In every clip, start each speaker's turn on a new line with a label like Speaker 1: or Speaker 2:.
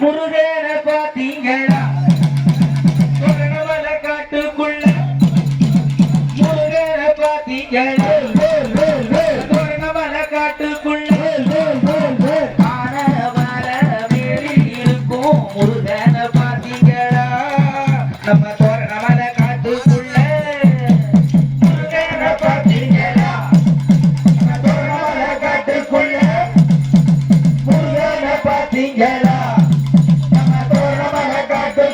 Speaker 1: முருகேன பாத்தீங்களா காட்டுக்குள்ள முருகேன பாத்தீங்களா காட்டுக்குள்ள ஆனவர வேலி இருக்கும் முருகேன பாத்தீங்களா நம்ம தோரணமல காட்டுக்குள்ள முருகேன பாத்தீங்களா நம்ம தோரணமல காட்டுக்குள்ள முருகேன பாத்தீங்களா காட்டு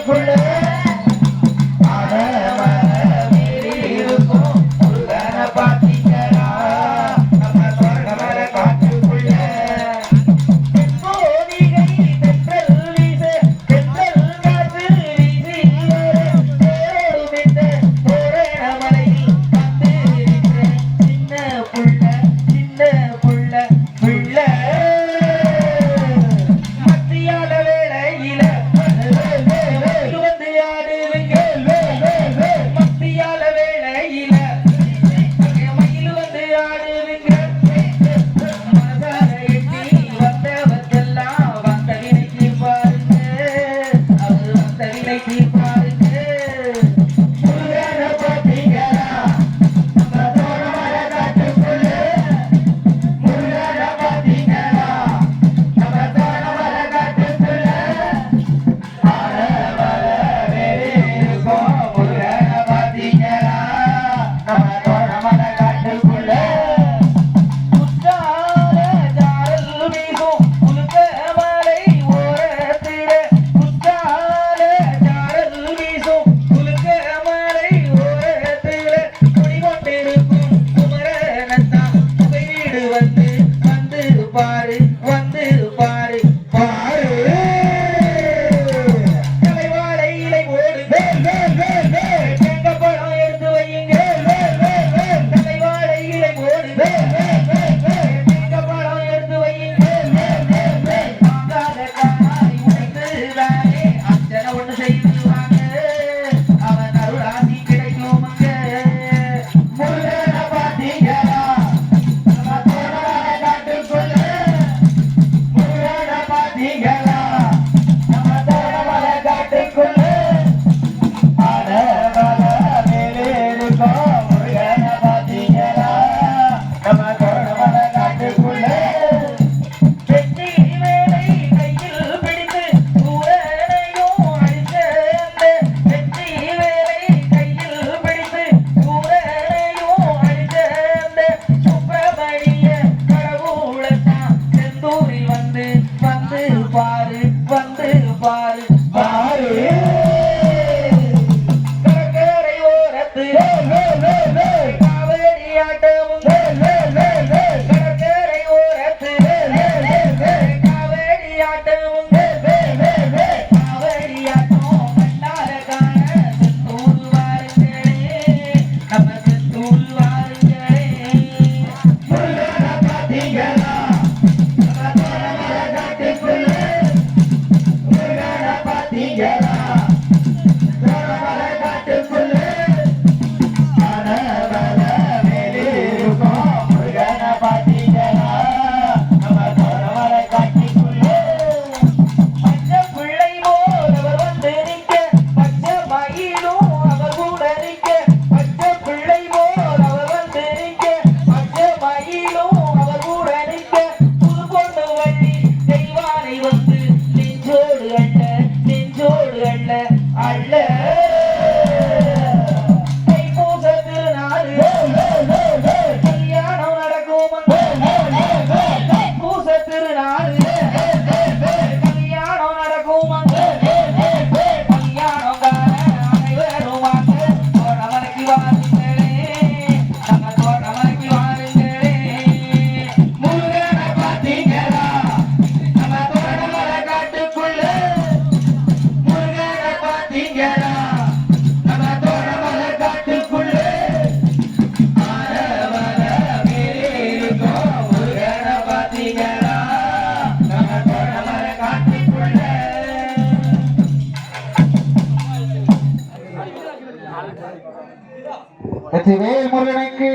Speaker 2: வெற்றிவேல் முருகனுக்கு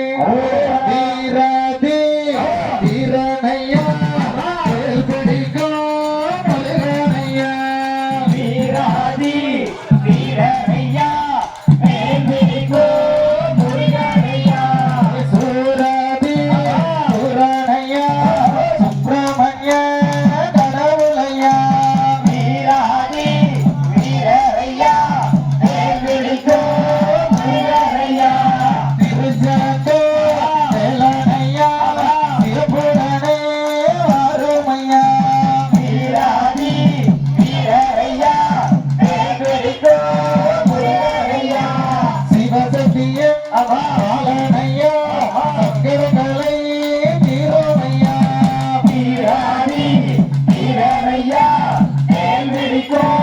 Speaker 2: வீராதி வீரனையா வேல் பிடிக்கும் முருகனையா
Speaker 1: வீராதி வீரனையா வேல் பிடிக்கும் முருகனையா
Speaker 2: சூராதி சூரனையா சுப்பிரமணிய கடவுளையா
Speaker 1: வீராதி வீரனையா வேல் பிடிக்கும் முருகனையா
Speaker 2: திருச்சாத்தோ வேலனையா சிவபுரனே வாருமையா
Speaker 1: வீராதி வீரனையா வேல் பிடிக்கும் முருகனையா
Speaker 2: சிவசக்தியும் பாலனையா சங்கரங்களை தீரோமையா
Speaker 1: வீராதி வீரனையா வேல் பிடிக்கும்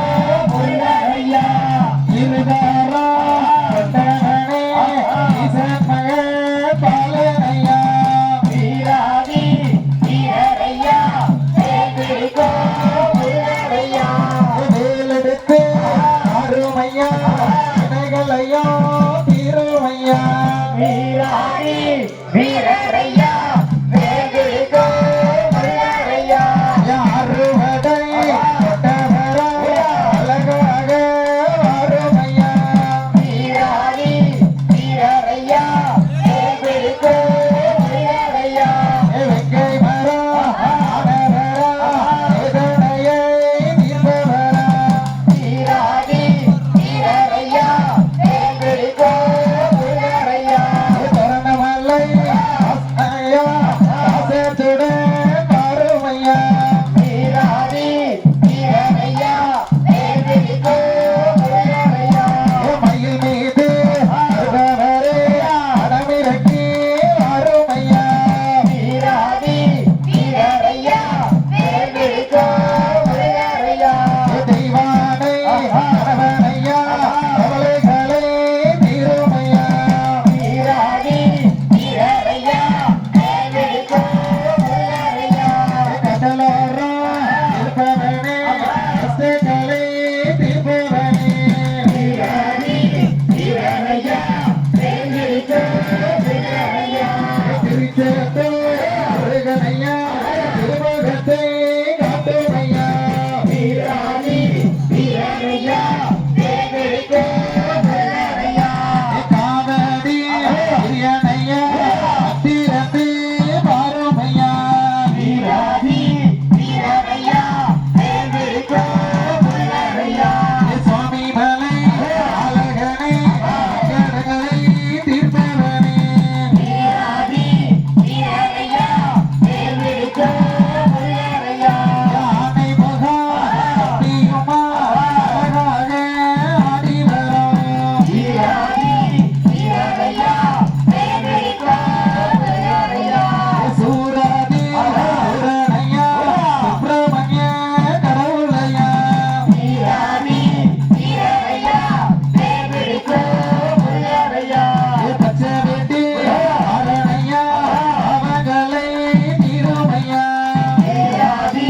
Speaker 1: முருகனையா
Speaker 2: இருதாரா பட்டணனே ஈசன்மய பாலனையா
Speaker 1: வீராதி வீரனையா வேல் பிடிக்கும் முருகனையா
Speaker 2: வேலெடுத்து அருமையா வினைகளையோ தீருமையா
Speaker 1: வீராதி வீரனையா வேல் பிடிக்கும் முருகனையா
Speaker 2: யாருவதை கொண்டவரா அழகாக வருமையா
Speaker 1: வீராதி வீரனையா வேல் பிடிக்கும் முருகனையா
Speaker 2: வெங்கை மரா ஆனவரா வேதனையை தீர்ப்பவரா
Speaker 1: வீராதி வீரனையா வேல் பிடிக்கும் முருகனையா
Speaker 2: தரணமல்லை ஐயா ஆசத்துடன் பாருமையா
Speaker 1: வீராதி வீரனையா வேல் பிடிக்கும் முருகனையா
Speaker 2: மயில் மீது வருபவரே அடமிறக்கி வருமையா
Speaker 1: வீராதி வீரனையா வேல் பிடிக்கும் முருகனையா
Speaker 2: தெய்வானை கணவனையா கவலைகளை தீருமையா
Speaker 1: வீராதி வீரனையா வேல் பிடிக்கும் முருகனையா
Speaker 2: கடலோரா இருப்பவனே கஷ்டங்களை தீர்ப்பவனே
Speaker 1: வீராதி வீரனையா வேல் பிடிக்கும் முருகனையா
Speaker 2: திருச்சேத்து முருகனையா திருமுகத்தை காட்டுமையா
Speaker 1: வீராதி வீரனையா வேல் பிடிக்கும் முருகனையா
Speaker 2: காவடி பிரியனையா அத்திரத்து பாருமையா
Speaker 1: வீராதி வீரனையா வேல் பிடிக்கும் முருகனையா
Speaker 2: சுவாமி மலை அழகனை கடகளை தீர்ப்பவனே
Speaker 1: வீராதி வீரனையா வேல் பிடிக்கும் முருகனையா
Speaker 2: யானை முகா நீயுமா அழகாக ஆடி வரும்
Speaker 1: வீராதி வீரனையா வேல் பிடிக்கும் முருகனையா
Speaker 2: சூராதி சூரனையா சுப்பிரமணிய கடவுளையா
Speaker 1: வீராதி வீரனையா வேல் பிடிக்கும் முருகனையா
Speaker 2: பச்சை வெட்டி அரணனையா அவங்களை தீருமையா
Speaker 1: வீராதி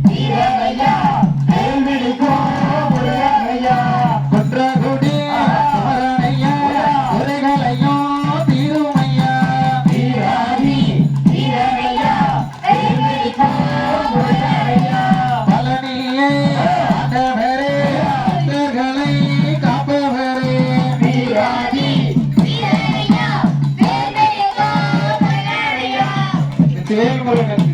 Speaker 1: வீரனையா வேல் பிடிக்கும் முருகனையா
Speaker 2: குன்றகுடி குமரனையா குறைகளையும் தீருமையா
Speaker 1: வீராதி வீரனையா வேல் பிடிக்கும் முருகனையா
Speaker 2: பழனியை ஆண்டவரே பக்தர்களை காப்பவரே
Speaker 1: வீராதி வீரனையா வேல் பிடிக்கும் முருகனையா
Speaker 2: வேல்முருகன்